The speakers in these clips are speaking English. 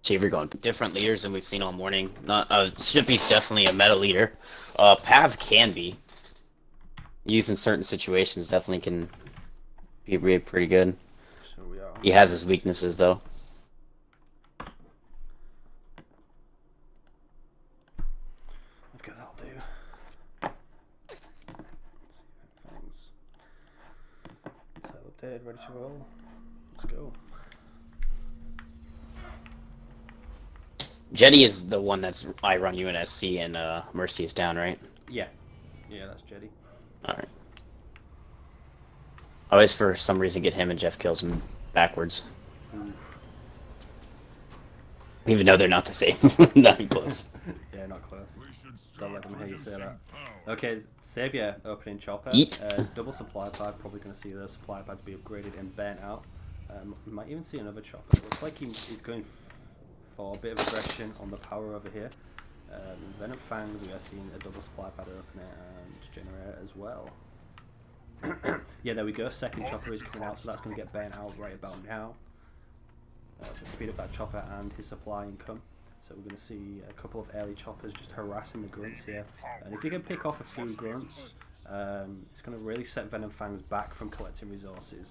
Savior going different leaders than we've seen all morning. Not Shippy's definitely a meta leader. Pav can be used in certain situations. Definitely can be pretty good. So we are. He has his weaknesses though. Okay, that'll do. Thanks. So dead, ready to roll. Let's go. Jetty is the one that's I run UNSC and Mercy is down, right? Yeah. Yeah, that's Jetty. Alright. I always for some reason get him and Jeff kills him backwards. Even though they're not the same. Not even close. Yeah, not close. Don't let them hear you say that. Okay, Savior opening chopper. Eat. Double supply pad, probably going to see those supply pads be upgraded and burnt out. We might even see another chopper. Looks like he's going for a bit of aggression on the power over here. Venom Fangs, we are seeing a double supply pad opener and generator as well. Yeah, there we go. Second chopper is coming out, so that's going to get burnt out right about now. To speed up that chopper and his supply income. So we're going to see a couple of early choppers just harassing the grunts here. And if you can pick off a few grunts, it's going to really set Venom Fangs back from collecting resources.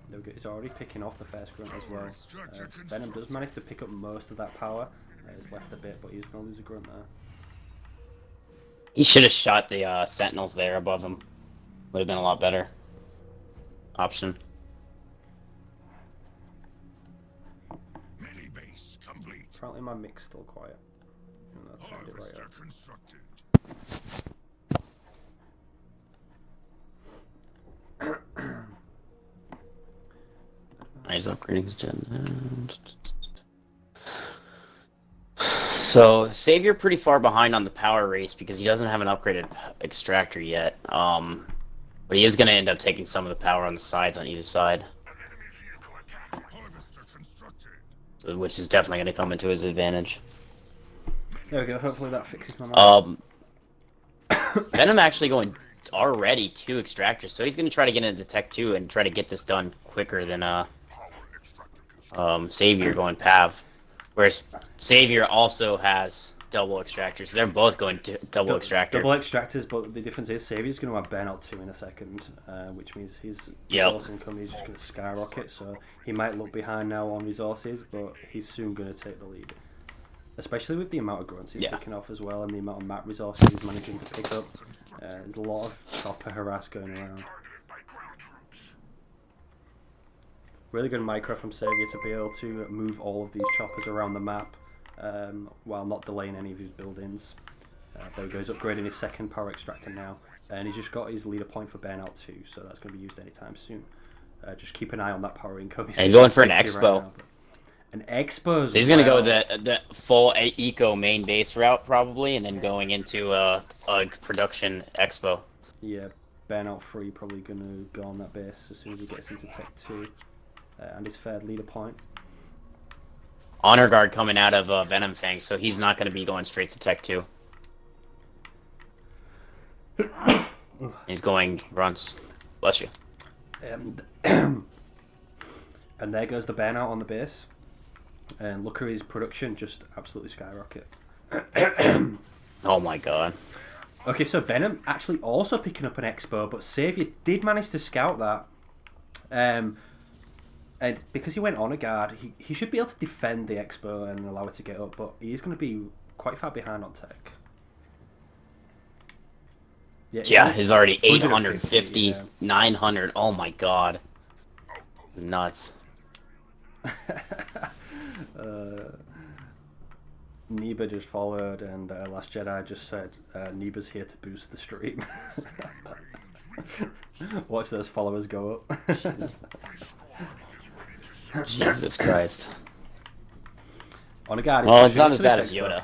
There we go. He's already picking off the first grunt as well. Venom does manage to pick up most of that power. He's left a bit, but he's going to lose a grunt there. He should have shot the sentinels there above him. Would have been a lot better option. Apparently my mic's still quiet. Turned it right up. He's upgrading his gen. So Savior pretty far behind on the power race because he doesn't have an upgraded extractor yet. But he is going to end up taking some of the power on the sides on either side. Which is definitely going to come into his advantage. There we go, hopefully that fixes my mind. Venom actually going already 2 extractors, so he's going to try to get into Tech 2 and try to get this done quicker than Savior going Pav. Whereas Savior also has double extractors. They're both going to double extractor. Double extractors, but the difference is Savior's going to have Burnout 2 in a second, which means his resource income is just going to skyrocket, so he might look behind now on resources, but he's soon going to take the lead. Especially with the amount of grunts he's picking off as well, and the amount of map resources he's managing to pick up. There's a lot of chopper harass going around. Really good micro from Savior to be able to move all of these choppers around the map while not delaying any of his buildings. There he goes, upgrading his second power extractor now, and he's just got his leader point for Burnout 2, so that's going to be used anytime soon. Just keep an eye on that power income. And going for an expo. Right an expo. So he's going to go the full eco main base route probably, and then going into a production expo. Yeah, Burnout 3 probably going to go on that base as soon as he gets into Tech 2. And his third leader point. Honor Guard coming out of Venom Fang, so he's not going to be going straight to Tech 2. He's going runs. Bless you. And there goes the Burnout on the base. And look at his production just absolutely skyrocket. Oh my god. Okay, so Venom actually also picking up an expo, but Savior did manage to scout that. And because he went on a guard, he should be able to defend the expo and allow it to get up, but he's going to be quite far behind on tech. Yeah, he's already 850, 900. Oh my god. Nuts. Neba just followed, and Last Jedi just said, Neba's here to boost the stream. Watch those followers go up. Jesus Christ. On a guard, well, it's not as bad as Yoda.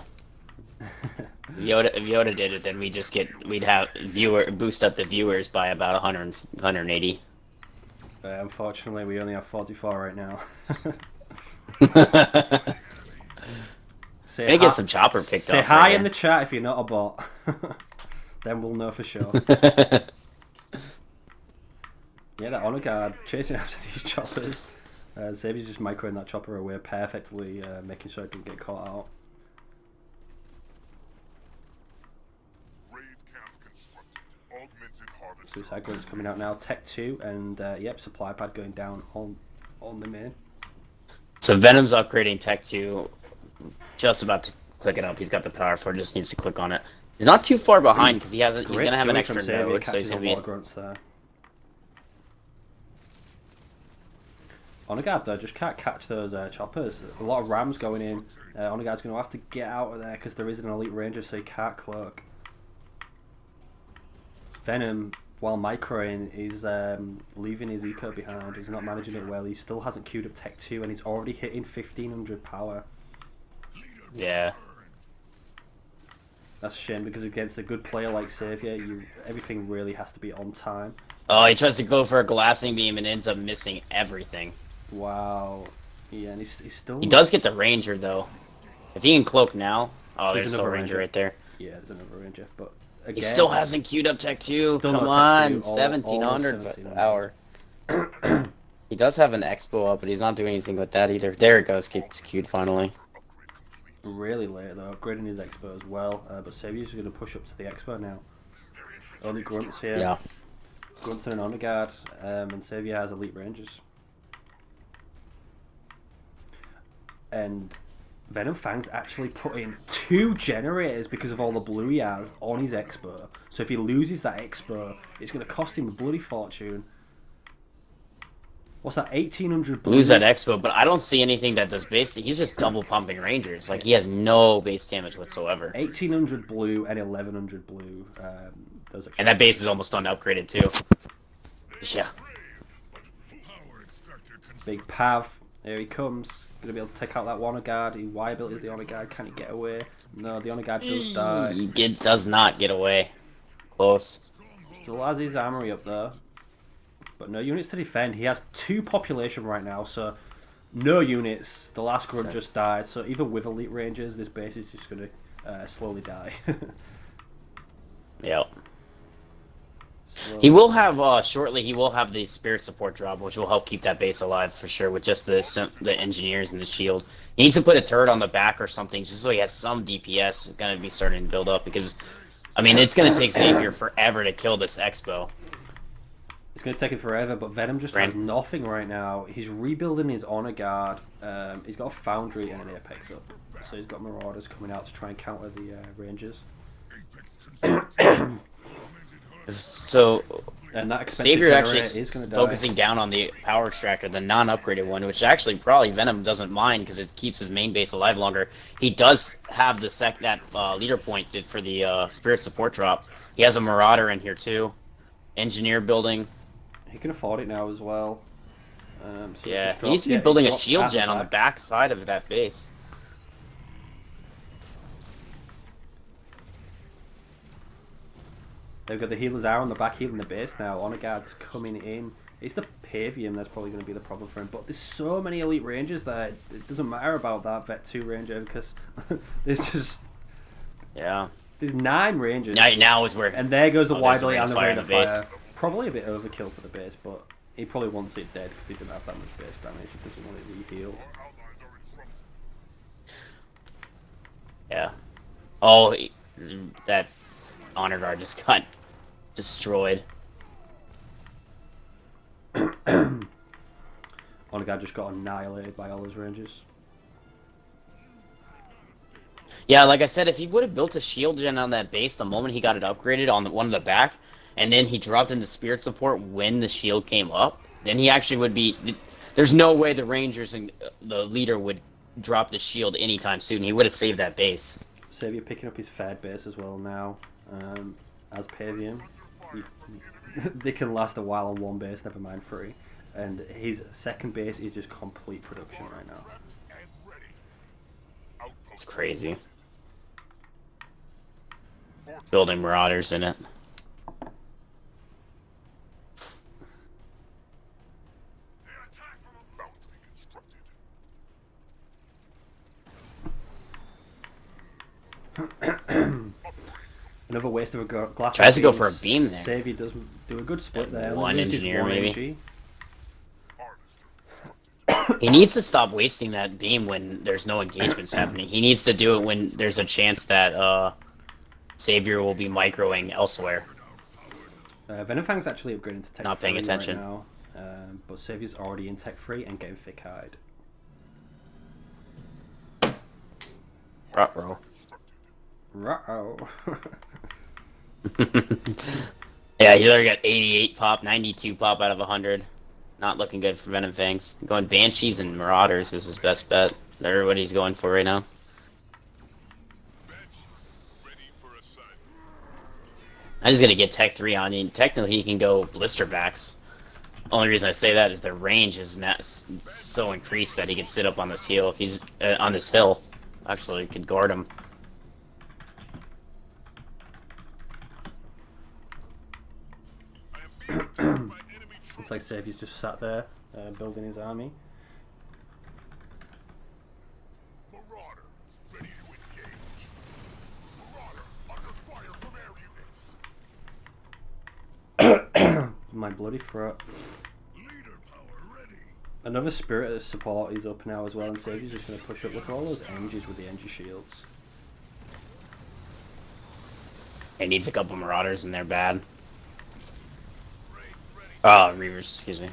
If Yoda did it, then we'd have boost up the viewers by about 100, 180. Unfortunately, we only have 44 right now. Maybe get some chopper picked up. Say hi in the chat if you're not a bot. Then we'll know for sure. Yeah, that honor guard chasing after these choppers. Xavier's just microing that chopper away perfectly, making sure it didn't get caught out. Suicide Grunt's coming out now. Tech 2 and yep, supply pad going down on the main. So Venom's upgrading Tech 2. Just about to click it up. He's got the power for it. Just needs to click on it. He's not too far behind because he hasn't. He's gonna have an extra node, so he's gonna be. Grunts there. Onagard though just can't catch those choppers. A lot of rams going in. Onagard's going to have to get out of there because there is an elite ranger, so he can't cloak. Venom, while microing, is leaving his eco behind. He's not managing it well. He still hasn't queued up Tech 2 and he's already hitting 1500 power. Yeah. That's a shame because against a good player like Xavier, everything really has to be on time. Oh, he tries to go for a glassing beam and ends up missing everything. Wow. Yeah, and he's still... He does get the ranger though. If he can cloak now... Oh, there's still a ranger right there. Yeah, there's another ranger, but... Again, he still hasn't queued up Tech 2. Come on, 1700 hour. He does have an expo up, but he's not doing anything with that either. There it goes, gets queued finally. Really late though, upgrading his expo as well. But Xavier's going to push up to the expo now. Only Grunts here. Yeah. Grunts and an Onagard, and Xavier has elite rangers. And Venom Fang's actually put in 2 generators because of all the blue he has on his expo. So if he loses that expo, it's going to cost him a bloody fortune. What's that, 1800 blue? Lose that expo, but I don't see anything that does base. He's just double pumping rangers. Like, he has no base damage whatsoever. 1800 blue and 1100 blue. Those are and that base is almost unupgraded too. Yeah. Big Pav, there he comes. Gonna be able to take out that Onagard. He Y ability the Onagard. Can he get away? No, the Onagard does die. He does not get away. Close. Still has his armory up there, but no units to defend. He has 2 population right now, so no units. The last grunt just died, so even with elite rangers, this base is just gonna slowly die. Yep. He will have shortly. He will have the spirit support drop, which will help keep that base alive for sure. With just the engineers and the shield, he needs to put a turret on the back or something, just so he has some DPS. Going to be starting to build up because, I mean, it's going to take Xavier forever to kill this expo. It's going to take him forever, but Venom just has nothing right now. He's rebuilding his honor guard. He's got a foundry and an apex up, so he's got marauders coming out to try and counter the rangers. So, and that Xavier actually is focusing down on the power extractor, the non-upgraded one, which actually probably Venom doesn't mind because it keeps his main base alive longer. He does have the leader point for the spirit support drop. He has a marauder in here too. Engineer building. He can afford it now as well. So yeah, he needs to be building a shield gen on the back side of that base. They've got the healer's hour on the back healing the base now. Onagard's coming in. It's the Pavium that's probably going to be the problem for him. But there's so many elite rangers that it doesn't matter about that Vet 2 ranger because there's just... Yeah. There's 9 rangers. Now is where... And there goes the Widely and the Rate of Fire. Probably a bit overkill for the base, but he probably wants it dead because he doesn't have that much base damage. He doesn't want it re-healed. Yeah. Oh, that honor guard just got destroyed. Honor guard just got annihilated by all his rangers. Yeah, like I said, if he would have built a shield gen on that base the moment he got it upgraded on one of the back, and then he dropped into spirit support when the shield came up, then he actually would be... There's no way the rangers and the leader would drop the shield anytime soon. He would have saved that base. Xavier picking up his third base as well now. As Pavium, they can last a while on one base, never mind 3. And his second base is just complete production right now. It's crazy. Building marauders in it. Another waste of a glass. Tries to go for a beam there. Xavier doesn't do a good split there. One engineer maybe. He needs to stop wasting that beam when there's no engagements happening. He needs to do it when there's a chance that Savior will be microing elsewhere. Venomfang's actually upgrading to Tech Not paying 3 attention. right now, but Savior's already in Tech 3 and getting thick-eyed. Ruh-roh. Ruh-oh. Yeah, he already got 88 pop, 92 pop out of 100. Not looking good for Venomfangs. Going Banshees and Marauders is his best bet. They're what he's going for right now. I just gotta get Tech 3 on you. Technically, he can go Blisterbacks. Only reason I say that is their range is not so increased that he can sit up on this hill. If he's on this hill, actually, could guard him. Looks like Savior's just sat there, building his army. Marauder, ready to engage. Marauder, under fire from air units. My bloody throat. Leader power ready. Another Spirit support is up now as well, and Savior's just going to push up. Look at all those Engies with the Engie shields. He needs a couple Marauders and they're bad. Oh, Reavers, excuse me.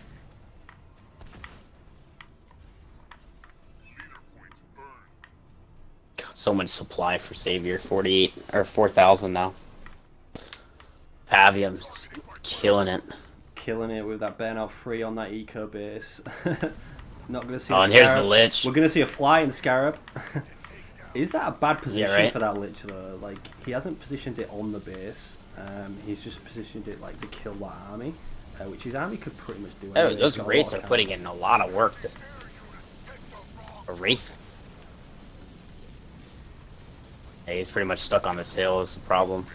Leader points burned. God, so much supply for Savior. 48 or 4,000 now. Pavium's killing it. Killing it with that burnout 3 on that eco base. Not going to see. Oh, and here's the Lich. We're going to see a flying Scarab. Is that a bad position right. for that Lich though? Like, he hasn't positioned it on the base. He's just positioned it like to kill that army, which his army could pretty much do. Anyway. Those Wraiths are putting in a lot of work. A Wraith? Yeah, he's pretty much stuck on this hill, is the problem.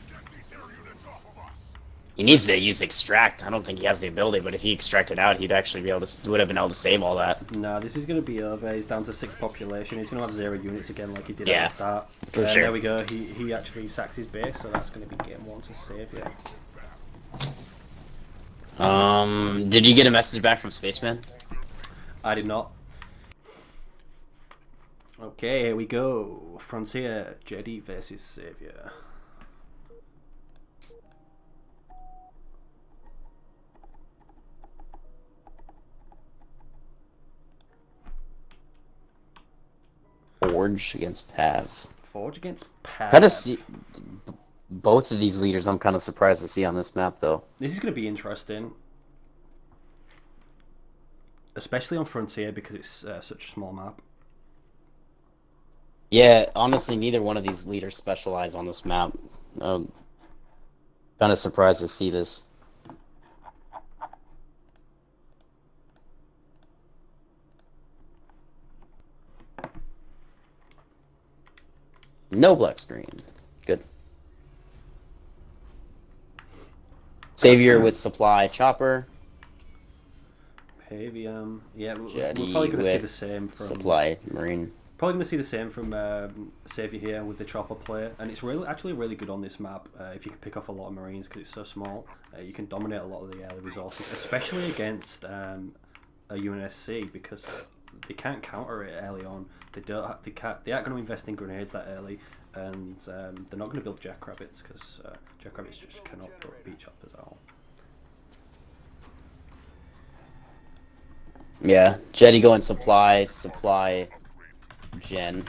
Get these air units off of us. He needs to use Extract. I don't think he has the ability, but if he extracted out, he'd actually be able to, would have been able to save all that. No, this is going to be over. He's down to 6 population. He's going to have 0 units again like he did Yeah, at the start. for sure. There we go. He actually sacks his base, so that's going to be game 1 to Savior. Did you get a message back from Spaceman? I did not. Okay, here we go. Frontier, Jedi versus Savior. Forge against Pav. Forge against Pav. Kind of see both of these leaders. I'm kind of surprised to see on this map, though. This is going to be interesting. Especially on Frontier because it's such a small map. Yeah, honestly, neither one of these leaders specialize on this map. Kind of surprised to see this. No black screen. Good. Savior with supply chopper. Pavium. Yeah, we're Jetty probably going to see with the same from supply marine. Probably going to see the same from Savior here with the chopper play, and it's actually really good on this map if you can pick off a lot of marines because it's so small. You can dominate a lot of the early resources, especially against a UNSC because they can't counter it early on. They aren't going to invest in grenades that early, and they're not going to build jackrabbits because jackrabbits just cannot beat choppers at all. Yeah, Jetty going supply gen.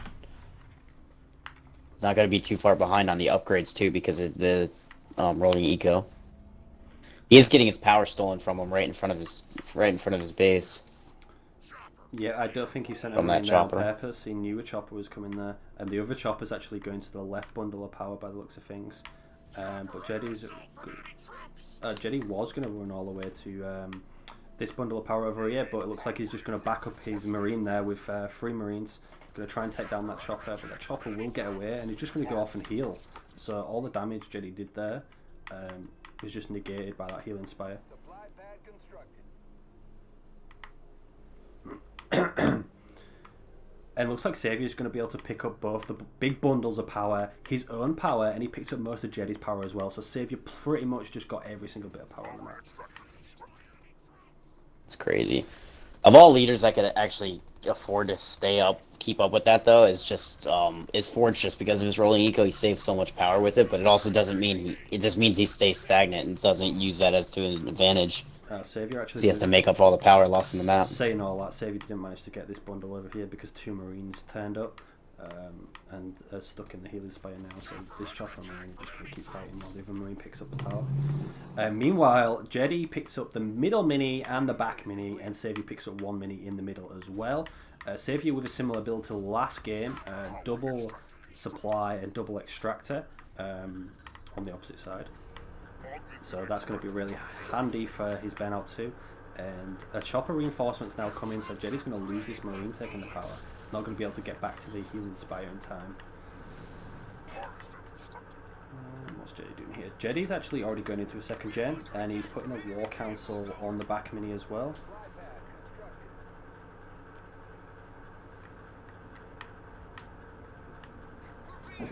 It's not going to be too far behind on the upgrades too because of the rolling eco. He is getting his power stolen from him right in front of his base. Yeah, I don't think he sent From him that in there on chopper. purpose. He knew a chopper was coming there, and the other chopper's actually going to the left bundle of power by the looks of things. But Jetty was going to run all the way to this bundle of power over here, but it looks like he's just going to back up his marine there with 3 marines. Going to try and take down that chopper, but that chopper will get away, and he's just going to go off and heal. So all the damage Jetty did there is just negated by that healing spire. And it looks like Saviour's going to be able to pick up both the big bundles of power, his own power, and he picks up most of Jetty's power as well. So Savior pretty much just got every single bit of power on the map. It's crazy. Of all leaders that could actually afford to keep up with that though, is Forge, just because of his rolling eco. He saves so much power with it, but it also doesn't mean it just means he stays stagnant and doesn't use that as to his advantage. Savior actually. So he has to make up for all the power lost in the map. Saying all that, Savior didn't manage to get this bundle over here because 2 Marines turned up and are stuck in the Healing Spire now. So this chopper Marine is just going to keep fighting while the other Marine picks up the power. Meanwhile, Jedi picks up the middle mini and the back mini, and Savior picks up 1 mini in the middle as well. Savior with a similar build to last game, double supply and double extractor on the opposite side. So that's going to be really handy for his burnout too. And a chopper reinforcement's now coming, so Jedi's going to lose this Marine taking the power. Not going to be able to get back to the Healing Spire in time. What's Jedi doing here? Jedi's actually already going into a 2nd gen, and he's putting a War Council on the back mini as well.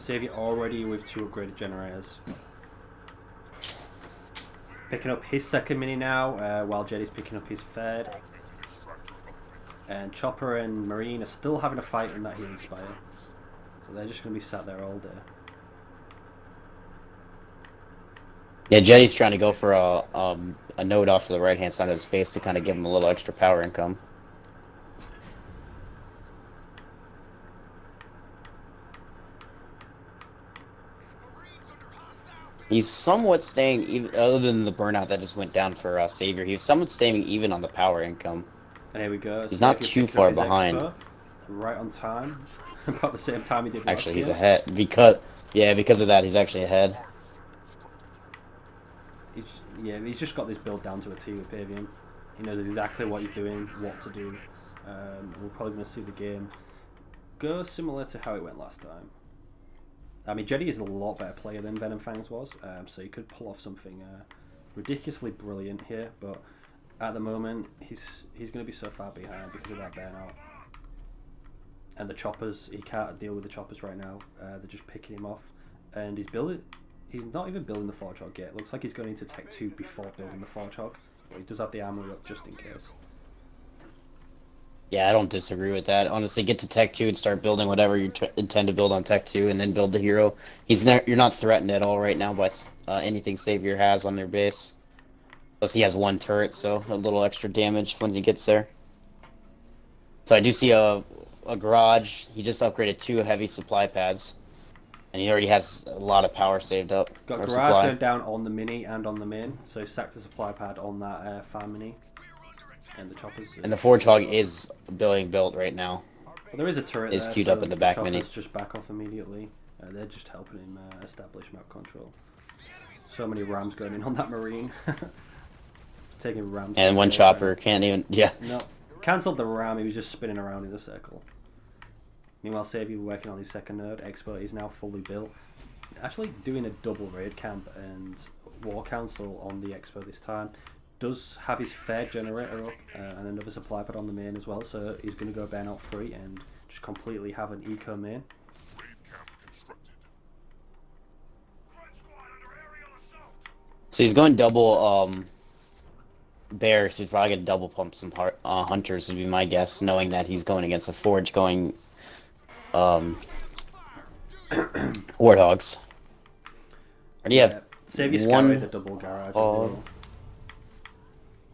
Savior already with 2 upgraded generators. Picking up his 2nd mini now, while Jedi's picking up his 3rd. And Chopper and Marine are still having a fight in that Healing Spire. So they're just going to be sat there all day. Yeah, Jedi's trying to go for a node off to the right hand side of his base to kind of give him a little extra power income. He's somewhat staying, even, other than the burnout that just went down for Savior, he was somewhat staying even on the power income. And here we go. He's not too far behind. Right on time. About the same time he did last Actually, he's year. ahead. Because of that, he's actually ahead. He's just got this build down to a T with Pavian. He knows exactly what he's doing, what to do. We're probably going to see the game go similar to how it went last time. I mean, Jedi is a lot better player than Venom Fangs was, so he could pull off something ridiculously brilliant here, but at the moment, he's going to be so far behind because of that burnout. And the choppers, he can't deal with the choppers right now, they're just picking him off. And he's not even building the Forge Hog yet. Looks like he's going into Tech 2 before building the Forge Hog, but he does have the armory up just in case. Yeah, I don't disagree with that. Honestly, get to Tech 2 and start building whatever you intend to build on Tech 2, and then build the hero. You're not threatened at all right now by anything Savior has on their base. Plus he has 1 turret, so a little extra damage when he gets there. So I do see a garage. He just upgraded 2 heavy supply pads. And he already has a lot of power saved up. Got garage supply. going down on the mini and on the main, so sacked the supply pad on that farm mini. And the choppers. And the Forge Hog is being built right now. Well, there is a turret It's there, queued so up in the back choppers mini. just back off immediately. They're just helping him establish map control. So many rams going in on that Marine. Taking rams. And 1 chopper can't even... Yeah. No. Cancelled the ram, he was just spinning around in a circle. Meanwhile, Savior working on his 2nd node. Expert is now fully built. Actually doing a double raid camp and War Council on the Expo this time. Does have his 3rd generator up and another supply pad on the main as well, so he's going to go burnout free and just completely have an eco main. Raid camp constructed. Red squad under aerial assault. So he's going double bear, so he's probably going to double pump some hunters would be my guess, knowing that he's going against a Forge going Warthogs. Or do you have Saviour's 1... carried the double garage as well.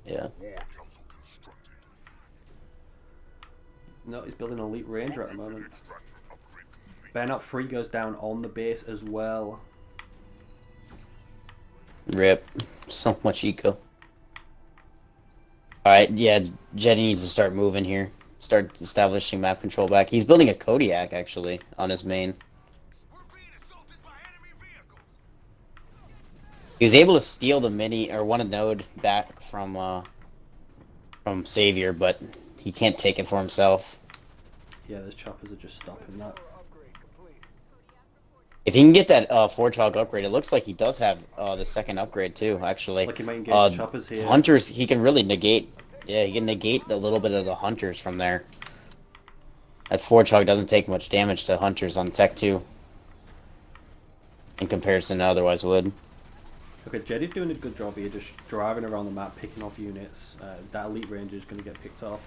Yeah. War council constructed. No, he's building an elite ranger at the moment. Extractor upgrade complete. Burnout free goes down on the base as well. Rip. So much eco. Alright, yeah, Jedi needs to start moving here. Start establishing map control back. He's building a Kodiak, actually, on his main. We're being assaulted by enemy vehicles. He was able to steal the mini, or 1 node back from Savior, but he can't take it for himself. Yeah, those choppers are just stopping that. If he can get that Forge Hog upgrade, it looks like he does have the 2nd upgrade too, actually. Like he might engage the choppers here. Hunters, he can really negate. Yeah, he can negate a little bit of the hunters from there. That Forge Hog doesn't take much damage to hunters on Tech 2. In comparison to otherwise would. Okay, Jetty's doing a good job here, just driving around the map, picking off units. That elite ranger is going to get picked off.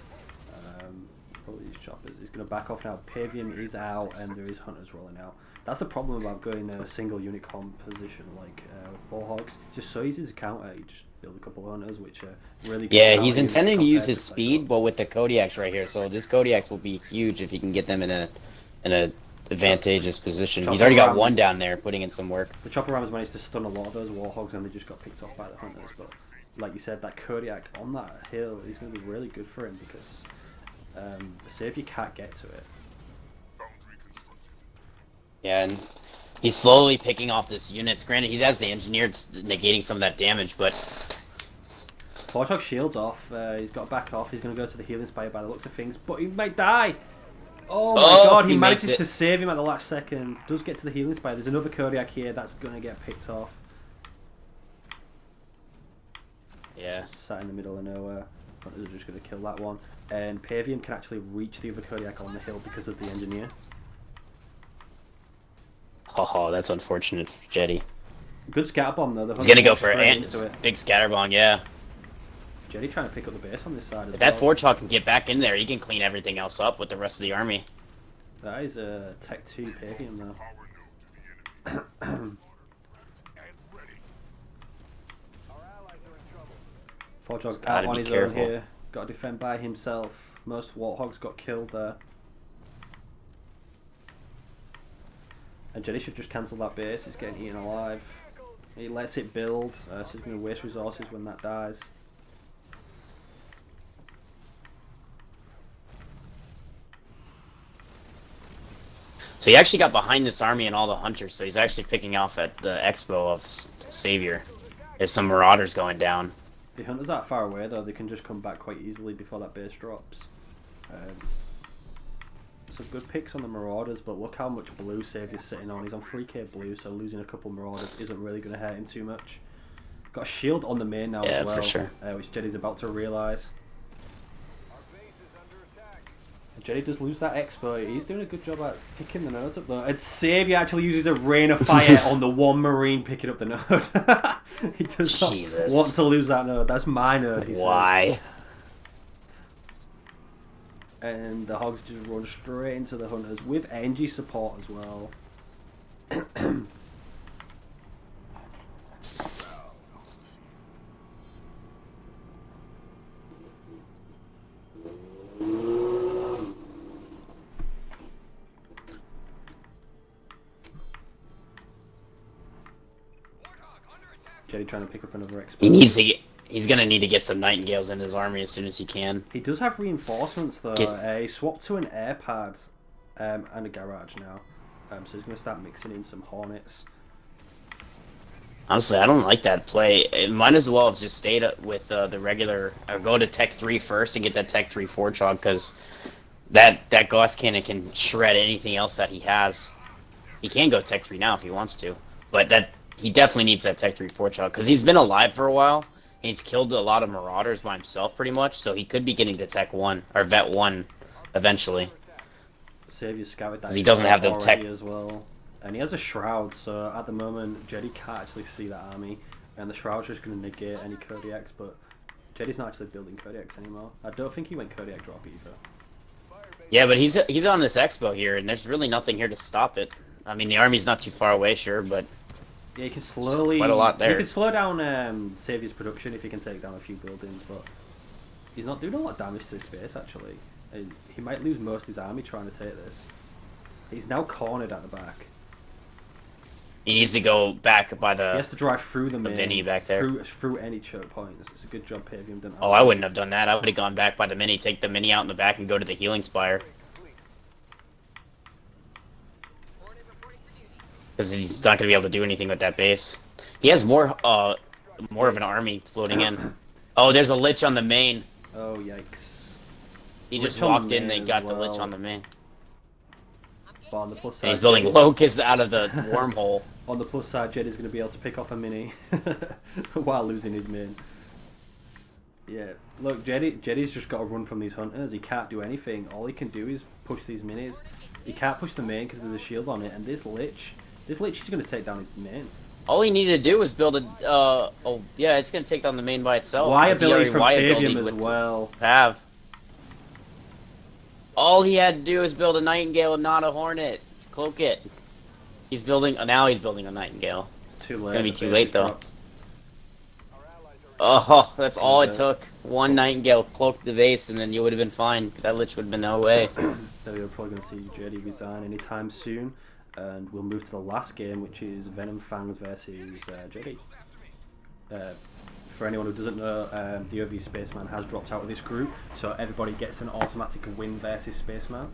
Probably these choppers. He's going to back off now. Pavian is out, and there is hunters rolling out. That's the problem about going a single unit composition like Warhogs. It's just so easy to counter. You just build a couple of hunters, which are really good. Yeah, he's counter units intending to use compared his to speed, Psycho. but with the Kodiaks right here, so this Kodiaks will be huge if he can get them in a advantageous position. He's already got one down there, putting in some work. The chopper rams managed to stun a lot of those Warhogs, and they just got picked off by the hunters. But like you said, that Kodiak on that hill is going to be really good for him because say if you can't get to it. Boundary constructed. Yeah, and he's slowly picking off this units. Granted, he has the engineers negating some of that damage, but Warhog shields off. He's got to back off. He's going to go to the healing spire by the looks of things, but he might die. Oh my god, he makes manages it. to save him at the last second. Does get to the healing spire. There's another Kodiak here that's going to get picked off. yeah. Sat in the middle of nowhere. Hunters are just going to kill that one. And Pavian can actually reach the other Kodiak on the hill because of the engineer. Oh, that's unfortunate for Jetty. Good scatter bomb though. He's gonna go for straight a into it. big scatterbomb, yeah. Jetty trying to pick up the base on this side as If that well. Forge can get back in there, he can clean everything else up with the rest of the army. That is a Tech 2 Pavian though. Power node to the enemy. And ready. Forge Just out gotta on be his careful. own here. Got to defend by himself. Most Warthogs got killed there. And Jetty should just cancel that base. It's getting eaten alive. He lets it build, so he's going to waste resources when that dies. So he actually got behind this army and all the hunters, so he's actually picking off at the expo of Savior. There's some marauders going down. The hunters that far away though, they can just come back quite easily before that base drops. Some good picks on the marauders, but look how much blue Saviour's sitting on. He's on 3k blue, so losing a couple marauders isn't really going to hurt him too much. Got a shield on the main now Yeah, as well, for sure. which Jetty's about to realise. Jetty does lose that expo. He's doing a good job at picking the nodes up though. And Saviour actually uses a rain of fire on the one marine picking up the node. He does not Jesus. want to lose that node. That's my node. he says. Why? And the hogs just run straight into the hunters with NG support as well. Jetty trying to pick up another expo. He needs to get, he's gonna need to get some Nightingales in his army as soon as he can. He does have reinforcements though. Get- He swapped to an air pad and a garage now. So he's going to start mixing in some Hornets. Honestly, I don't like that play. It might as well have just stayed with the regular, or go to Tech 3 first and get that Tech 3 Forge Hog, because that Gauss Cannon can shred anything else that he has. He can go Tech 3 now if he wants to, but he definitely needs that Tech 3 Forge Hog, because he's been alive for a while, and he's killed a lot of Marauders by himself pretty much, so he could be getting to Tech 1, or Vet 1, eventually. Savior scouted that 'Cause he doesn't have the already tech- as well. And he has a shroud, so at the moment Jetty can't actually see that army, and the shroud's just going to negate any Kodiaks, but Jetty's not actually building Kodiaks anymore. I don't think he went Kodiak drop either. Yeah, but he's on this expo here, and there's really nothing here to stop it. I mean, the army's not too far away, sure, but Yeah, he can slowly... quite a lot there. He can slow down Saviour's production if he can take down a few buildings, but he's not doing a lot of damage to his base, actually. And he might lose most of his army trying to take this. He's now cornered at the back. he needs to go back by He has the... to drive through the main, Vinny back there. through any choke points. It's a good job Pavian done. Oh, I wouldn't have done that. I would have gone back by the mini, take the mini out in the back, and go to the healing spire. Because he's not going to be able to do anything with that base. He has more of an army floating in. Oh, there's a Lich on the main. Oh, yikes. He Lich just on the walked in, main they as got the Lich well. on the main. But on the plus side, And he's building locusts out of the wormhole. On the plus side, Jetty's going to be able to pick off a mini while losing his main. Yeah, look, Jetty's just got to run from these hunters. He can't do anything. All he can do is push these minis. He can't push the main because there's a shield on it. And this Lich is going to take down his main. All he needed to do was build a. Oh yeah, it's gonna take down the main by itself. Y 'cause he ability already from Y Fabian ability'd as with the well. Pav. All he had to do was build a Nightingale and not a Hornet. Cloak it. He's building. Now he's building a Nightingale. Too late. It's gonna be the too base late is though. dropped. Oh, that's all it Okay. took. One Nightingale cloaked the base, and then you would have been fine. That Lich would have been no way. So you're probably going to see JD resign anytime soon, and we'll move to the last game, which is Venom Fangs versus JD. For anyone who doesn't know, the OV Spaceman has dropped out of this group, so everybody gets an automatic win versus Spaceman.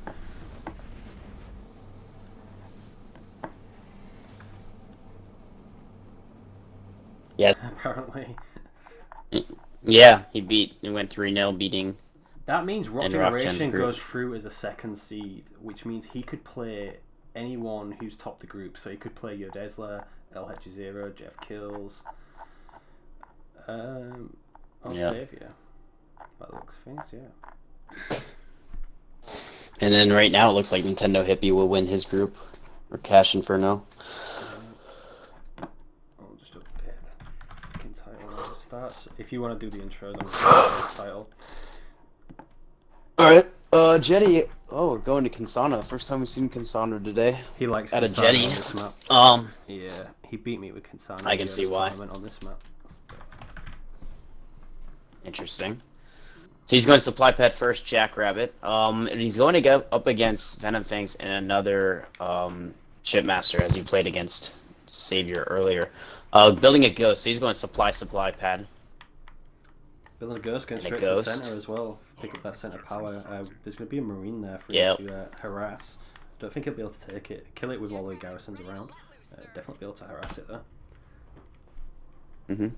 Yes. Apparently. Yeah, he went 3-0, beating. That means Rocket Rockgen's Racing group. goes through as a second seed, which means he could play anyone who's topped the group. So he could play Yodesla, LH0, Jeff Kills, Xavier. By the looks of things, yeah. And then right now it looks like Nintendo Hippie will win his group. Or Cash Inferno. I'll just update the fucking title when it starts. If you want to do the intro, then we'll the title. Alright, Jetty. Oh, we're going to Kansana. First time we've seen Kansana today. He likes At a Kansana Jetty. on this map. Yeah, he beat me with Kansana. I can see why. On this map. Interesting. So he's going to supply pet first, Jackrabbit. And he's going to go up against Venom Fangs and another Chipmaster as he played against Savior earlier. Building a ghost, so he's going to supply pad. Building a ghost going And a straight to the ghost. center as well. Pick up that center power. There's going to be a marine there for Yep. you to harass. Don't think he'll be able to take it. Kill it with all the garrisons around. Definitely be able to harass it though. Mm-hmm.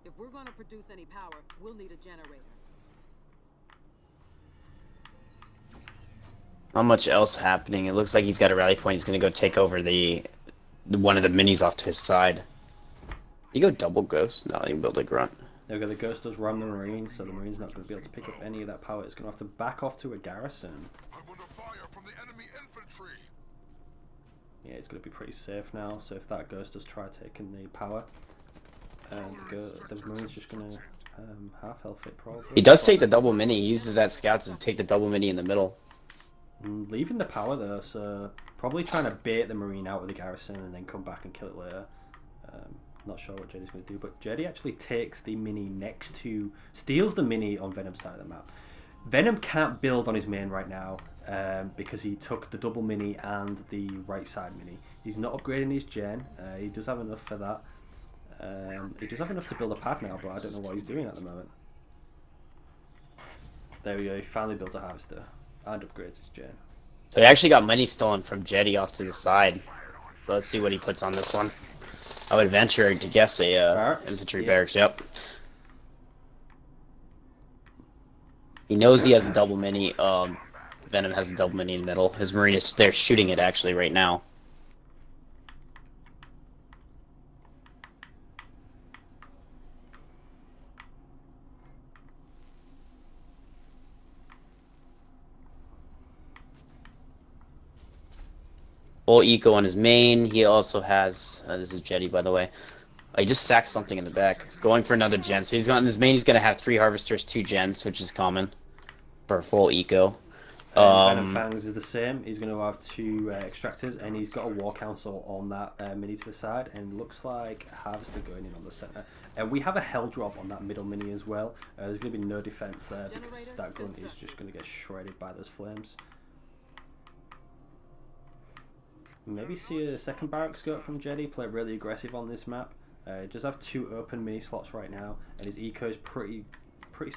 If we're going to produce any power, we'll need a generator. Not much else happening. It looks like he's got a rally point. He's going to go take over the one of the minis off to his side. You go double ghost? No, you can build a grunt. There we go, the ghost does ram the marine, so the marine's not going to be able to pick up any of that power. It's going to have to back off to a garrison. I'm under fire from the enemy infantry. Yeah, it's going to be pretty safe now, so if that ghost does try taking the power, the marine's just going to half health it probably. He does take the double mini. He uses that scout to take the double mini in the middle. Leaving the power though, so probably trying to bait the marine out of the garrison and then come back and kill it later. Not sure what Jetty's going to do, but Jetty actually takes the mini next to... steals the mini on Venom's side of the map. Venom can't build on his main right now because he took the double mini and the right side mini. He's not upgrading his gen, he does have enough for that. He does have enough to build a pad now, but I don't know what he's doing at the moment. There we go, he finally built a harvester and upgrades his gen. So he actually got money stolen from Jetty off to the side. So let's see what he puts on this one. I would venture to guess a Barracks? infantry Yeah. barracks, yep. He knows he has a double mini. Venom has a double mini in the middle. His marine is there shooting it actually right now. Full eco on his main. He also has. This is Jetty, by the way. He just sacked something in the back. Going for another gen. So he's got in his main. He's gonna have 3 harvesters, 2 gens, which is common for full eco. Venom Fangs is the same. He's going to have 2 extractors, and he's got a war council on that mini to the side, and looks like Harvester going in on the center. And we have a hell drop on that middle mini as well. There's going to be no defense there because that grunt is just going to get shredded by those flames. Maybe see a second barracks scope from Jetty, play really aggressive on this map. He does have 2 open mini slots right now, and his eco is pretty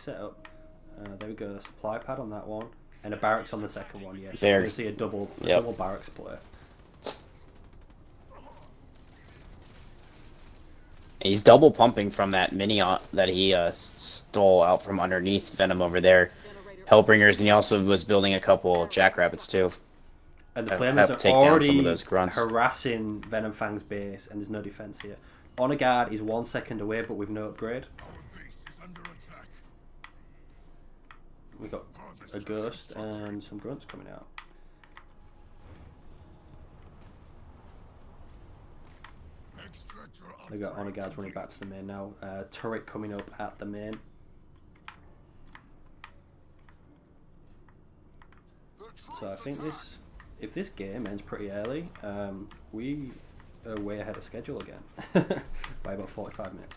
set up. There we go, a supply pad on that one, and a barracks on the second one. Yeah, so we're going to see a double barracks play. He's double pumping from that mini that he stole out from underneath Venom over there. Hellbringers, and he also was building a couple Jackrabbits too. And the Have flamers are take down already some of those grunts. harassing Venom Fang's base, and there's no defense here. Honor Guard is 1 second away, but with no upgrade. Our base is under attack. We got a ghost and some grunts coming out. Extract They got honor guards running back to the main now. Turret coming up at the main. So I think this, if this game ends pretty early, we are way ahead of schedule again by about 45 minutes.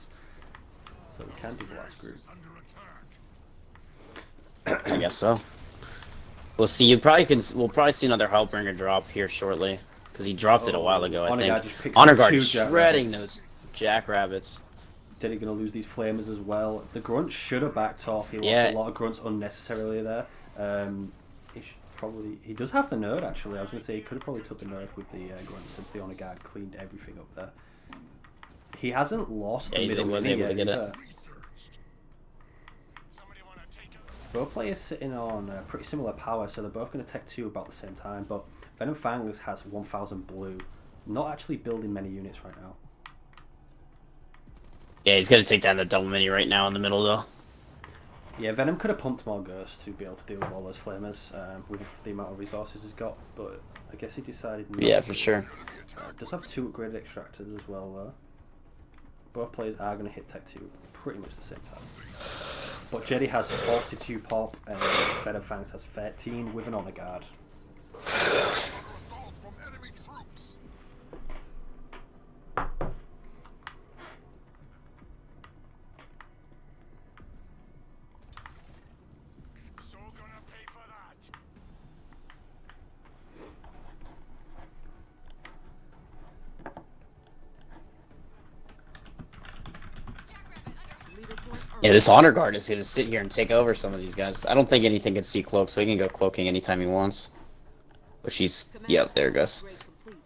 So we can do the last group. I guess so. We'll see. We'll probably see another Hellbringer drop here shortly, because he dropped it a while ago. I Honor Guard think. just picked Honor up Guard two shredding those jackrabbits. Then he's going to lose these flamers as well. The grunt should have backed off. He lost Yeah. a lot of grunts unnecessarily there. He does have the nerd actually. I was going to say he could have probably took the nerd with the grunt since the honor guard cleaned everything up there. He hasn't lost Yeah, the he middle was mini able to yet get it. either. Both players sitting on pretty similar power, so they're both going to tech 2 about the same time. But Venom Fangs has 1000 blue, not actually building many units right now. Yeah, he's gonna take down the double mini right now in the middle though. Yeah, Venom could have pumped more Ghosts to be able to deal with all those flamers with the amount of resources he's got, but I guess he decided not Yeah, to. for sure. Does have 2 upgraded extractors as well though. Both players are going to hit tech 2 pretty much the same time. But Jedi has 42 pop and Venom Fangs has 13 with an honor guard. Assault from enemy troops. So gonna pay for that. Leader point Yeah, this Honor Guard is gonna sit here and take over some of these guys. I don't think anything can see Cloak, so he can go cloaking anytime he wants. But she's, yep, there it goes. upgrade complete.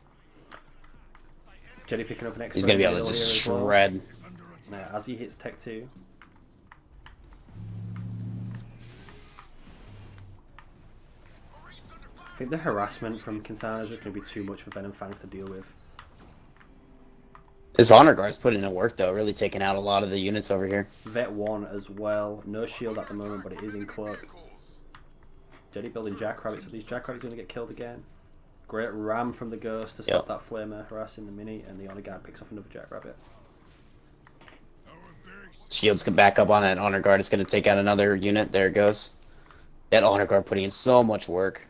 Jedi picking up an extra. He's gonna be able to just shred. Now, as he hits tech 2. I think the harassment from Quintana is just going to be too much for Venom Fangs to deal with. This Honor Guard's putting in work though, really taking out a lot of the units over here. Vet 1 as well. No shield at the moment, but it is in cloak. Jedi building Jackrabbits, so these Jackrabbits are going to get killed again. Great ram from the Ghost to stop that Flamer harassing the mini, and the Honor Guard picks off another Jackrabbit. Shields can back up on that Honor Guard. It's gonna take out another unit. There it goes. That Honor Guard putting in so much work.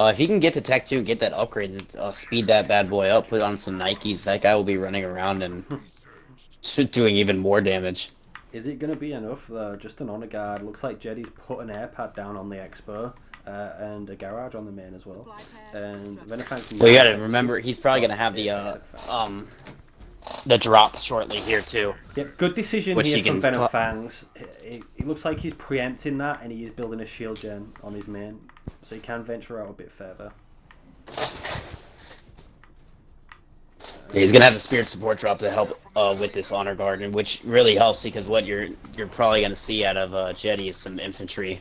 If he can get to Tech 2 and get that upgrade, speed that bad boy up, put on some Nikes, that guy will be running around and doing even more damage. Is it going to be enough though? Just an Honor Guard. Looks like Jedi's put an air pad down on the Expo and a garage on the main as well. And Venom Fangs. Well, you gotta remember, he's probably gonna have the drop shortly here too. Yep, good decision Which here he from can Venom cut. Fangs. It looks like he's preempting that, and he is building a shield gen on his main, so he can venture out a bit further. Yeah, he's gonna have the Spirit Support drop to help with this Honor Guard, and which really helps because what you're probably gonna see out of Jedi is some infantry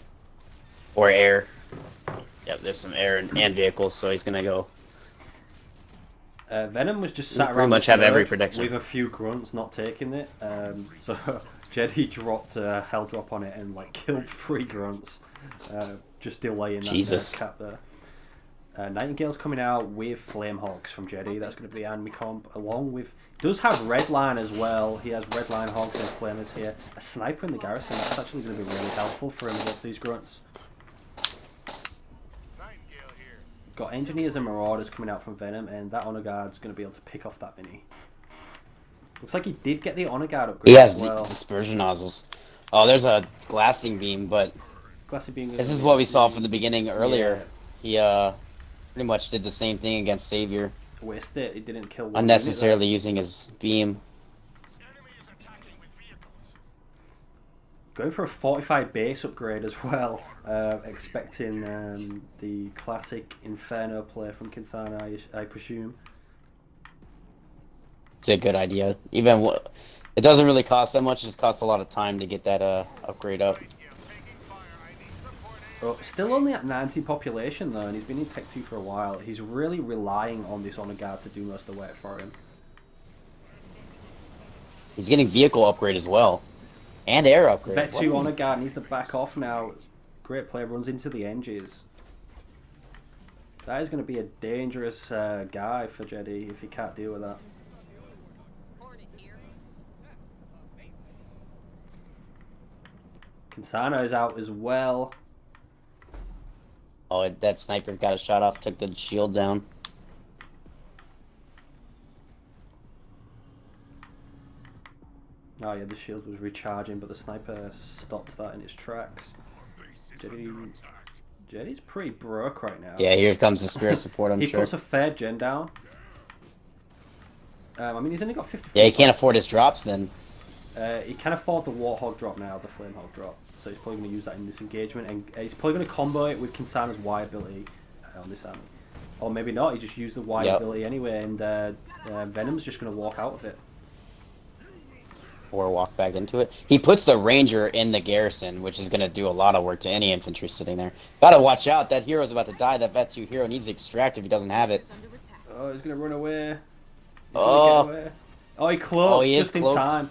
or air. Yep, there's some air and vehicles, so he's gonna go. Venom was just We sat pretty around much the have every third prediction. with a few grunts not taking it. So Jedi dropped a hell drop on it and like killed 3 grunts, just delaying that Jesus. cap there. Nightingale's coming out with Flamehawks from Jedi. That's going to be the enemy comp, along with. Does have Redline as well. He has Redline Hogs and Flamers here. A sniper in the garrison. That's actually going to be really helpful for him against these grunts. Nightingale here. Got Engineers and Marauders coming out from Venom, and that Honor Guard's going to be able to pick off that mini. Looks like he did get the Honor Guard upgrade He has as well. dispersion nozzles. Oh, there's a glassing beam, but Glassy being this is what we saw from the beginning earlier. He pretty much did the same thing against Savior, Wasted it. It didn't kill one unnecessarily using his beam. Enemy is attacking with vehicles. Going for a 45 base upgrade as well. Expecting the classic Inferno play from Quintana, I presume. It's a good idea. It doesn't really cost that much. It just costs a lot of time to get that upgrade up. Nightingale taking fire. I need support. Oh, still only at 90 population though, and he's been in Tech 2 for a while. He's really relying on this Honor Guard to do most of the work for him. He's getting vehicle upgrade as well, and air upgrade. Bet What 2 is he- Honor Guard needs to back off now. Great play, runs into the Engies. That is going to be a dangerous guy for Jedi if he can't deal with that. Kinsana is out as well. Oh, that sniper got a shot off, took the shield down. Oh yeah, the shield was recharging, but the sniper stopped that in its tracks. Our base is Jetty, under attack. Jetty's pretty broke right now. Yeah, here comes the spirit support, I'm he sure. puts a fair gen down. I mean, he's only got 50. Yeah, he can't afford his drops then. He can afford the Warthog drop now, the Flamehawk drop. So he's probably going to use that in this engagement, and he's probably going to combo it with Kinsana's Y ability on this army. Or maybe not, he just used the Y Yep. ability anyway, and Venom's just going to walk out of it. Or walk back into it. He puts the ranger in the garrison, which is going to do a lot of work to any infantry sitting there. Gotta watch out, that hero's about to die. That Vet 2 hero needs to extract if he doesn't have it. Is under attack. Oh, he's going to run away. He's Oh. gonna get away. Oh, he cloaked Oh, he is just in cloaked. time.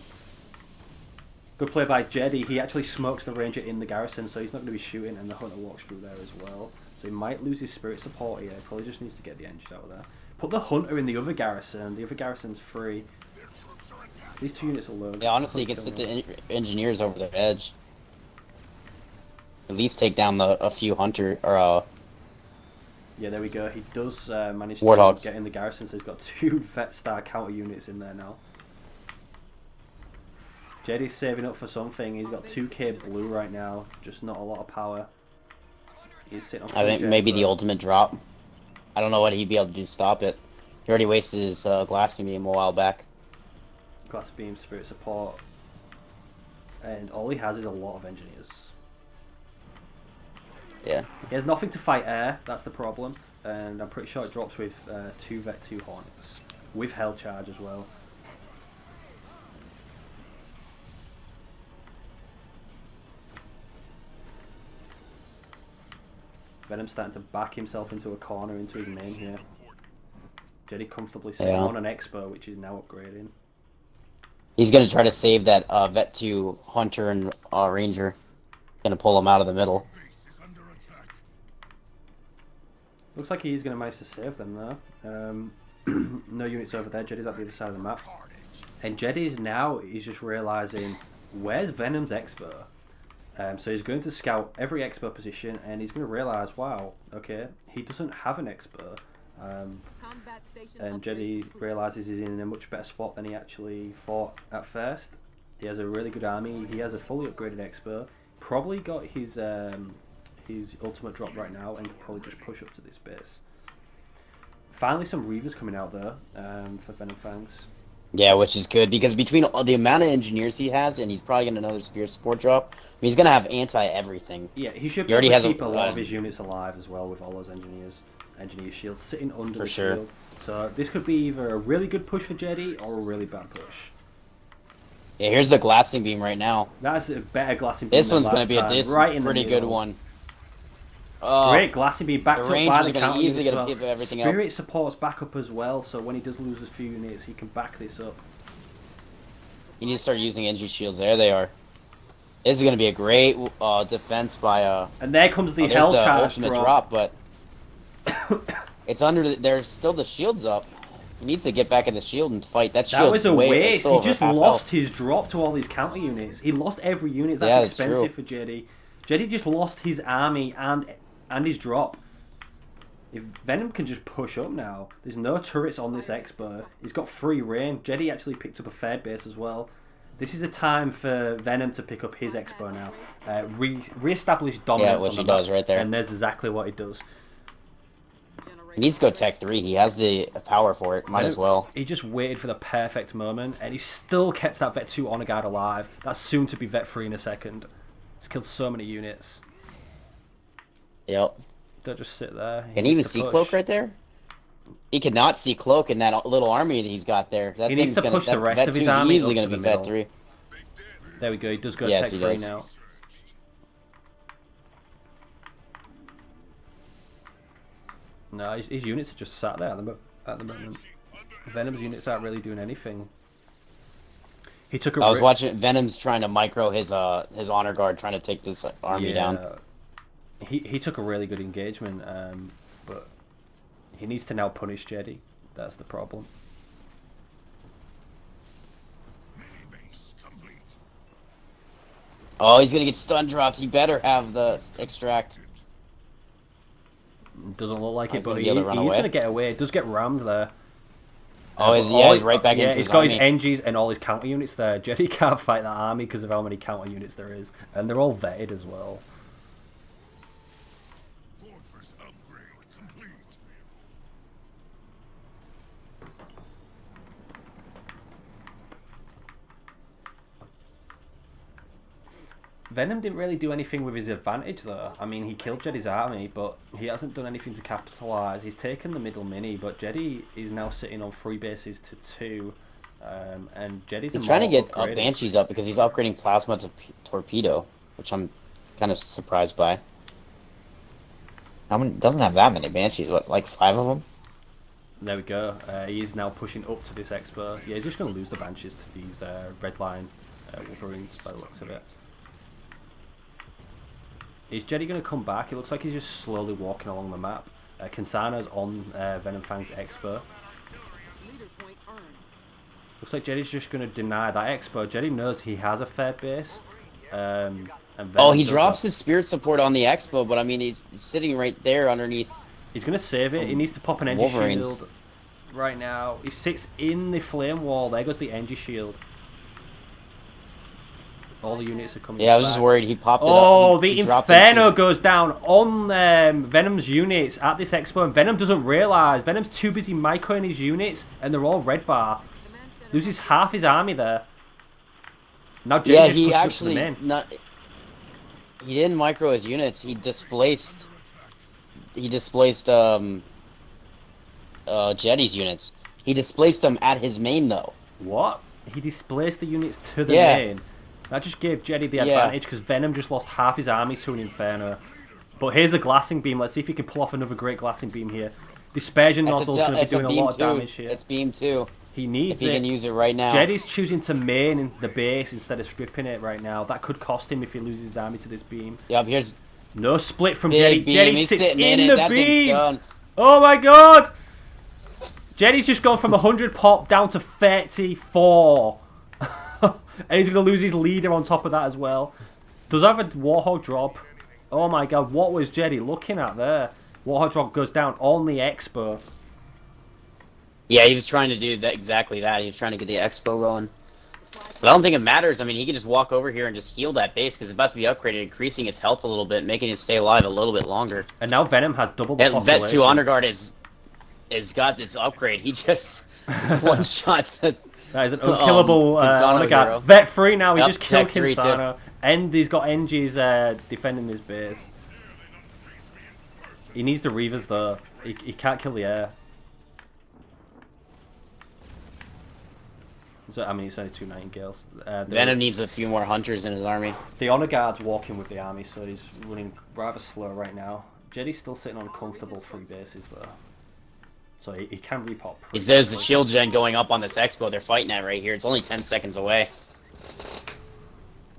Good play by Jedi. He actually smokes the ranger in the garrison, so he's not going to be shooting, and the hunter walks through there as well. So he might lose his spirit support here. Probably just needs to get the engine out of there. Put the hunter in the other garrison. The other garrison's free. Their troops are attacking. These two units alone. Yeah, honestly, you can sit the engineers over the edge. At least take down a few hunter, or Yeah, there we go. He does manage Warthogs. to get in the garrison, so he's got 2 Vet Star counter units in there now. Jedi's saving up for something. He's got 2k blue right now, just not a lot of power. He's sitting on I think 2J, maybe the but- ultimate drop. I don't know what he'd be able to do to stop it. He already wasted his glassing beam a while back. Glass beam, spirit support, and all he has is a lot of engineers. Yeah. He has nothing to fight air, that's the problem, and I'm pretty sure it drops with 2 Vet 2 Hornets, with Hell Charge as well. Venom's starting to back himself into a corner into his main here. Jedi comfortably sitting Yeah. on an Expo, which is now upgrading. He's gonna try to save that Vet 2 hunter and ranger. Gonna pull him out of the middle. Base is under attack. Looks like he's going to manage to save them though. No units over there. Jedi's at the other side of the map. Carnage. And Jedi's now, he's just realising, where's Venom's Expo? So he's going to scout every Expo position, and he's going to realise, wow, okay, he doesn't have an Expo. Combat station And upgrade Jedi complete. realises he's in a much better spot than he actually thought at first. He has a really good army. He has a fully upgraded Expo. Probably got his ultimate drop right now, and can probably just push up to this base. Finally, some Reavers coming out though for Venom Fangs. Yeah, which is good because between all the amount of engineers he has, and he's probably gonna another spirit support drop. I mean, he's gonna have anti everything. Yeah, he should He already probably has a- keep a lot of his units alive as well with all those engineer shields sitting under For the sure. shield. So this could be either a really good push for Jedi or a really bad push. Yeah, here's the glassing beam right now. That's a better glassing beam This than one's gonna last be a time, right in the pretty good middle. one. Great glassing beam backed the up by Rangers the are gonna counter easily units as gonna well. give everything up. Spirit supports back up as well, so when he does lose a few units, he can back this up. You need to start using energy shields. There they are. This is gonna be a great defense by And there comes the there's Hell the Charge ultimate drop, but it's under. There's still the shields up. He needs to get back in the shield and fight. That That shield's was a way. waste. Still He over just half lost health. his drop to all these counter units. He lost every unit. That's Yeah, that's expensive true. for Jedi. Jedi just lost his army and his drop. If Venom can just push up now, there's no turrets on this Expo. He's got free reign. Jedi actually picked up a fair base as well. This is the time for Venom to pick up his Expo now. Re-establish dominance. which on he the map. does right there. And that's exactly what he does. He needs to go Tech 3. He has the power for it. Might as well. He just waited for the perfect moment, and he still kept that Vet 2 Honor Guard alive. That's soon to be Vet 3 in a second. He's killed so many units. Yep. Don't just sit there. He Can he even needs to see push. Cloak right there? He could not see Cloak in that little army that he's got there. That He thing's needs to gonna. push the That rest Vet of his 2's army easily up gonna to be the Vet middle. 3. There we go. He does go Yes, Tech he 3 does. now. No, his units are just sat there at the moment. Venom's units aren't really doing anything. He took a I was ri- watching Venom's trying to micro his honor guard, trying to take this army down. He took a really good engagement, but he needs to now punish Jedi. That's the problem. Mini base complete. Oh, he's gonna get stun dropped. He better have the extract. Doesn't look like He's it, but gonna he, be able to he's run away. gonna get away. It does get rammed there. Oh, But he's all right back into he's his got army. his NGs and all his counter units there. Jetty can't fight that army because of how many counter units there is, and they're all vetted as well. Fortress upgrade complete. Venom didn't really do anything with his advantage though. I mean, he killed Jetty's army, but he hasn't done anything to capitalise. He's taken the middle mini, but Jetty is now sitting on 3 bases to 2, and Jetty's He's trying to get Banshees up because he's upgrading Plasma to Torpedo, which I'm kind of surprised by. How many? Doesn't have that many Banshees. What, like 5 of them? There we go. He is now pushing up to this Expo. Yeah, he's just going to lose the Banshees to these red line Wolverines by the looks of it. Is Jetty going to come back? It looks like he's just slowly walking along the map. Kinsana's on Venom Fang's Expo. Leader point earned. Looks like Jetty's just going to deny that Expo. Jetty knows he has a fair base. And Oh, Venom he does drops that. his Spirit Support on the Expo, but I mean, he's sitting right there underneath. He's going to save it. He needs to pop an energy Wolverines. shield right now. He sits in the flame wall. There goes the energy shield. All the units are coming Yeah, I was just back. worried he popped it Oh, up. the He dropped Inferno into- goes down on Venom's units at this Expo, and Venom doesn't realise. Venom's too busy microing his units, and they're all red bar. Command center Loses half his army there. Now Jetty Yeah, just he pushed up to the actually main. not. He didn't micro his units. He displaced. He displaced Jetty's units. He displaced them at his main though. What? He displaced the units to the Yeah. main. That just gave Jetty the Yeah. advantage because Venom just lost half his army to an Inferno. But here's a glassing beam. Let's see if he can pull off another great glassing beam here. Dispersion nozzle's going to be It's a doing a beam lot of too. damage here. It's beam 2. He needs If he it. can use it right now. Jetty's choosing to main in the base instead of stripping it right now. That could cost him if he loses his army to this beam. Yep, here's No split from Jetty. big beam. Jetty He's sits sitting in in it. the That thing's beam. done. Oh my god! Jetty's just gone from 100 pop down to 34. And he's going to lose his leader on top of that as well. Does have a Warhog drop. Oh my god, what was Jetty looking at there? Warhog drop goes down on the Expo. Yeah, he was trying to do that exactly that. He was trying to get the Expo going. But I don't think it matters. I mean, he can just walk over here and just heal that base because it's about to be upgraded, increasing its health a little bit, making it stay alive a little bit longer. And now Venom has double the And population. Vet 2 Honor Guard is got its upgrade. He just one shot the That is an unkillable Kinsano honor hero. guard. Vet 3 now, he Yep, just killed Tech 3 too. Kinsano. And he's got NG's defending his base. He needs the Reavers though. He can't kill the air. So, I mean, it's only 2 Nightingales. Venom needs a few more hunters in his army. The honor guard's walking with the army, so he's running rather slow right now. Jetty's still sitting on comfortable 3 bases though. So he can repop. There's the shield gen going up on this Expo. They're fighting at right here. It's only 10 seconds away.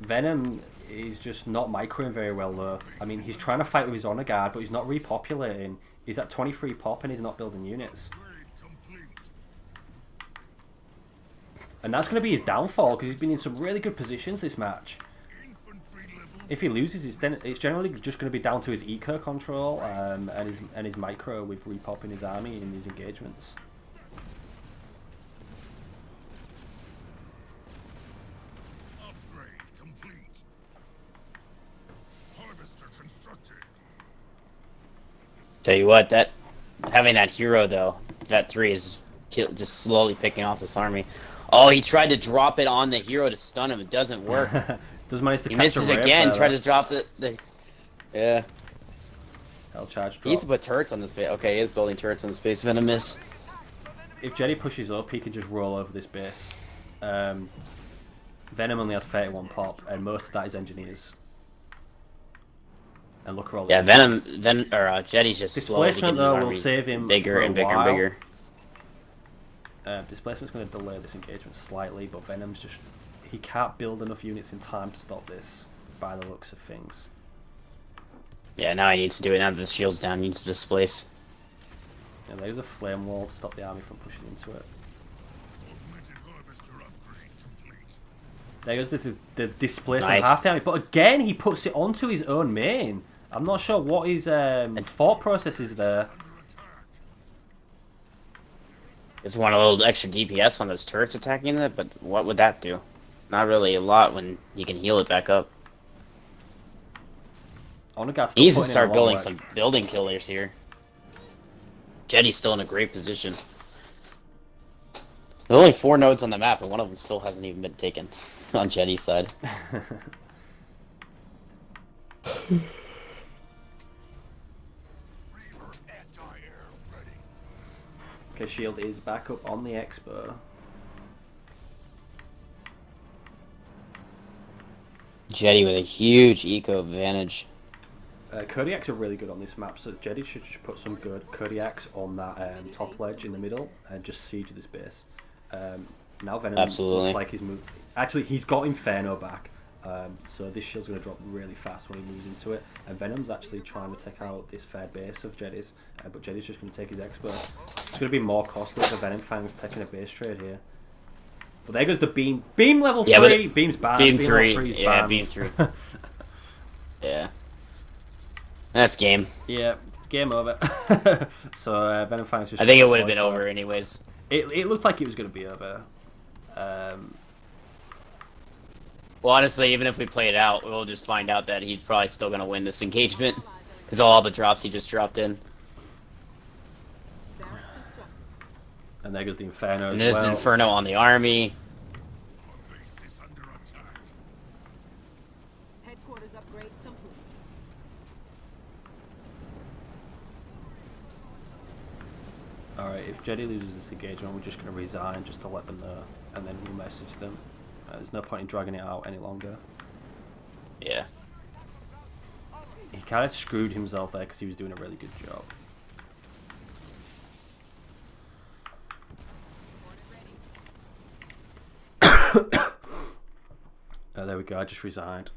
Venom is just not microing very well though. I mean, he's trying to fight with his honor guard, but he's not repopulating. He's at 23 pop and he's not building units. And that's going to be his downfall because he's been in some really good positions this match. If he loses, it's generally just going to be down to his eco control and his micro with repopping his army in these engagements. Upgrade complete. Harvester constructed. Tell you what, that having that hero though, Vet 3 is just slowly picking off this army. Oh, he tried to drop it on the hero to stun him. It doesn't work. Does manage to He catch misses a rave again. there, Tried though. to drop the yeah. Hell charge He needs to drop. put turrets on this base. Okay, he is building turrets on this base. Venomous. If Jetty pushes up, he can just roll over this base. Venom only has 31 pop, and most of that is engineers. And look at all Yeah, the Jetty's just slowly getting displacement his though will army save him bigger for a and bigger and while. bigger. Displacement's going to delay this engagement slightly, but Venom's just... He can't build enough units in time to stop this, by the looks of things. Yeah, now he needs to do it. Now that the shield's down, he needs to displace. And there's a flame wall to stop the army from pushing into it. Augmented harvester upgrade complete. There goes the displacement Nice. half damage, but again he puts it onto his own main. I'm not sure what his thought process is there. Just want a little extra DPS on those turrets attacking it, but what would that do? Not really a lot when you can heal it back up. Onagat's He needs to putting in a start lot of building work. some building killers here. Jetty's still in a great position. There's only 4 nodes on the map, and one of them still hasn't even been taken on Jetty's side. Reaver anti-air ready. Okay, shield is back up on the Expo. Jetty with a huge eco advantage. Kodiaks are really good on this map, so Jetty should put some good Kodiaks on that top ledge in the middle and just siege this base. Now Venom Absolutely. looks like he's moved. Actually, he's got Inferno back, so this shield's going to drop really fast when he moves into it. And Venom's actually trying to take out this fair base of Jetty's, but Jetty's just going to take his Expo. It's going to be more costly for Venom Fang's taking a base trade here. But there goes the beam. Beam level 3! Beam's banned. Beam level 3. 3 's Yeah, banned. beam 3. Yeah. That's game. Yeah, game over. So Venom Fang's just... I think it would have been over anyways. It looked like it was going to be over. Well, honestly, even if we play it out, we'll just find out that he's probably still going to win this engagement. Because all the drops he just dropped in. Barracks constructed. And there goes the Inferno And as there's well. Inferno on the army. Our base is under attack. Headquarters upgrade complete. Alright, if Jetty loses this engagement, we're just going to resign just to let them know. And then we'll message them. There's no point in dragging it out any longer. Yeah. He kind of screwed himself there because he was doing a really good job. Oh, there we go, I just resigned.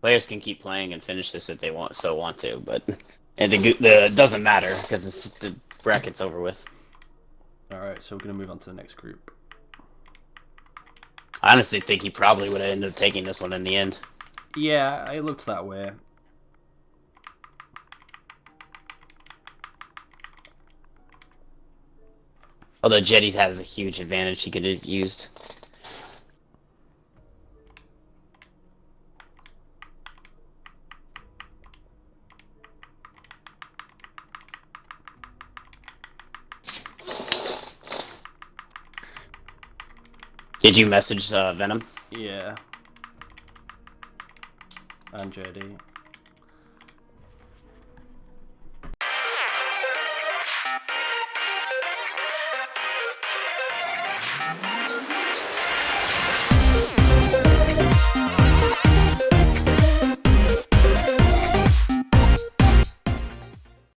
Players can keep playing and finish this if they want to, but it doesn't matter because the bracket's over with. Alright, so we're going to move on to the next group. I honestly think he probably would have ended up taking this one in the end. Yeah, it looked that way. Although Jetty has a huge advantage he could have used. Did you message Venom? Yeah. And JD.